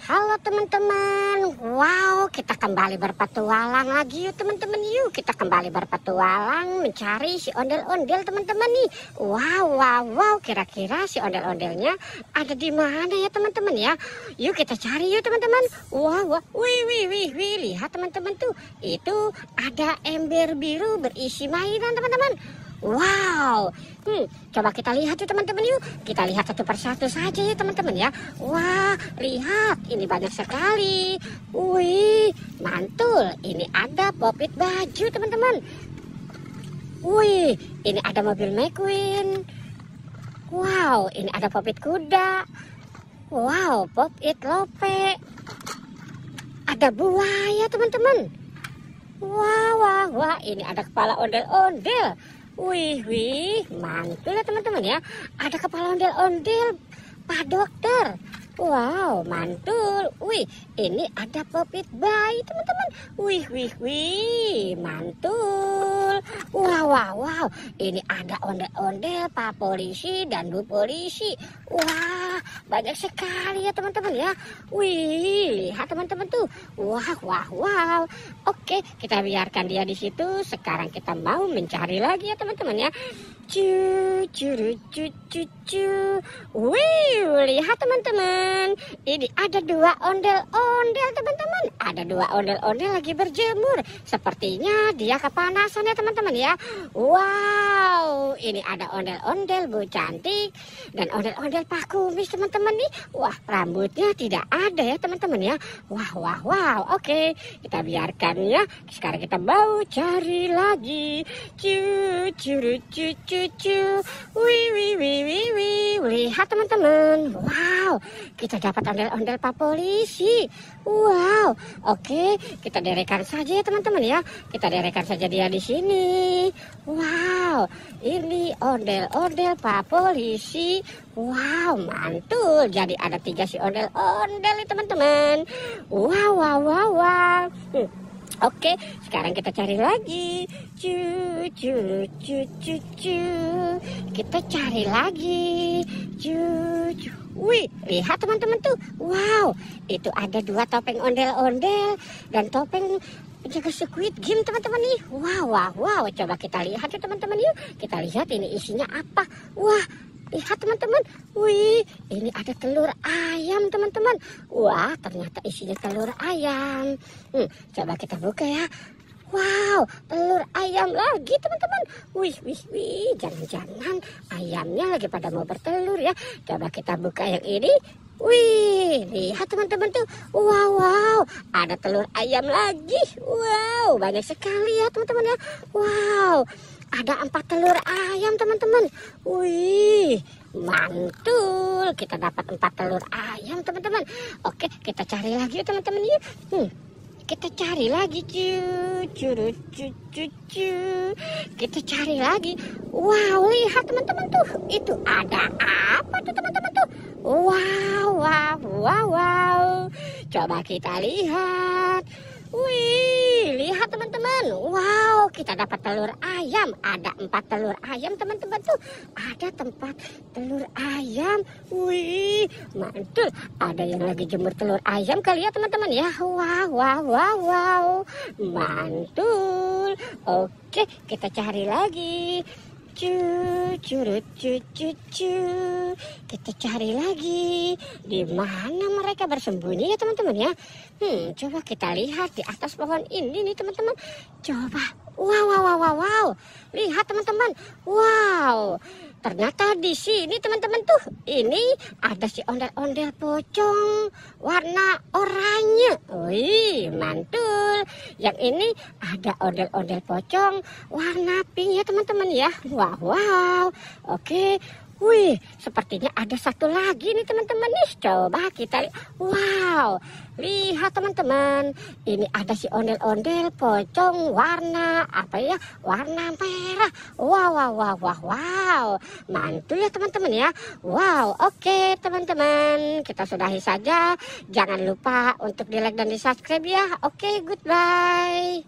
Halo teman-teman, wow kita kembali berpetualang lagi yuk teman-teman. Yuk kita kembali berpetualang mencari si ondel-ondel teman-teman nih. Wow, kira-kira si ondel-ondelnya ada di mana ya teman-teman ya. Yuk kita cari yuk teman-teman. Wih, lihat teman-teman tuh. Itu ada ember biru berisi mainan teman-teman. Wow, coba kita lihat yuk teman-teman yuk. Kita lihat satu persatu saja ya teman-teman ya. Wah, lihat ini banyak sekali. Wih, mantul. Ini ada popit baju teman-teman. Wih, ini ada mobil McQueen. Wow, ini ada popit kuda. Wow, popit lope. Ada buaya teman-teman. Wah, ini ada kepala ondel-ondel. Wih, mantul ya teman-teman ya. Ada kepala ondel-ondel Pak Dokter. Wow, mantul. Wih, ini ada popit bayi teman-teman. Wih, mantul. Wow. Ini ada ondel-ondel Pak Polisi dan Bu Polisi. Wah, banyak sekali ya teman-teman ya. Wih, lihat teman-teman tuh. Wow. Oke, kita biarkan dia di situ. Sekarang kita mau mencari lagi ya teman-teman ya. Wih, lihat teman-teman. Ini ada dua ondel-ondel teman-teman. Ada dua ondel-ondel lagi berjemur. Sepertinya dia kepanasan ya teman-teman ya. Wow, ini ada ondel-ondel Bu Cantik dan ondel-ondel Pak Kumis teman-teman nih. Wah, rambutnya tidak ada ya teman-teman ya. Wow. Oke, kita biarkan ya. Sekarang kita mau cari lagi. Wih, lihat teman-teman. Wow, kita dapat ondel-ondel Pak Polisi. Wow, oke, kita derekan saja ya teman-teman ya. Kita derekan saja dia di sini. Wow, ini ondel-ondel Pak Polisi. Wow, mantul. Jadi ada 3 si ondel-ondel nih teman-teman. Wow. Oke, sekarang kita cari lagi. Kita cari lagi. Wih, lihat teman-teman tuh. Wow, itu ada 2 topeng ondel-ondel dan topeng penjaga Squid Game teman-teman nih. Wow. Coba kita lihat ya teman-teman yuk. Kita lihat ini isinya apa. Wah, lihat teman-teman. Wih, ini ada telur ayam teman-teman. Wah, ternyata isinya telur ayam. Coba kita buka ya. Wow, telur ayam lagi teman-teman. Wih, jangan-jangan ayamnya lagi pada mau bertelur ya. Coba kita buka yang ini. Wih, lihat teman-teman tuh. Wow, ada telur ayam lagi. Wow, banyak sekali ya teman-teman ya. Wow, ada 4 telur ayam teman-teman. Wih, mantul. Kita dapat 4 telur ayam teman-teman. Oke, kita cari lagi teman-teman ya. Kita cari lagi. Kita cari lagi. Wow, lihat teman-teman tuh. Itu ada apa tuh teman-teman tuh? Wow. Coba kita lihat. Wih, lihat teman-teman. Wow, kita dapat telur ayam. Ada 4 telur ayam teman-teman tuh. Ada tempat telur ayam. Wih, mantul. Ada yang lagi jemur telur ayam kali ya teman-teman ya. Wow. Mantul. Oke, kita cari lagi. Kita cari lagi. Di mana mereka bersembunyi ya teman-teman ya? Coba kita lihat di atas pohon ini nih teman-teman. Coba. Wow. Lihat teman-teman. Wow. Ternyata di sini teman-teman tuh. Ini ada si ondel-ondel pocong warna oranye. Wih, mantul. Yang ini ada ondel-ondel pocong warna pink ya teman-teman ya. Wow. Oke. Wih, sepertinya ada satu lagi nih teman-teman nih. Coba kita lihat. Wow, lihat teman-teman. Ini ada si ondel-ondel pocong warna apa ya? Warna merah. Wow. Mantul ya teman-teman ya. Wow, oke teman-teman. Kita sudahi saja. Jangan lupa untuk di like dan di subscribe ya. Oke, goodbye.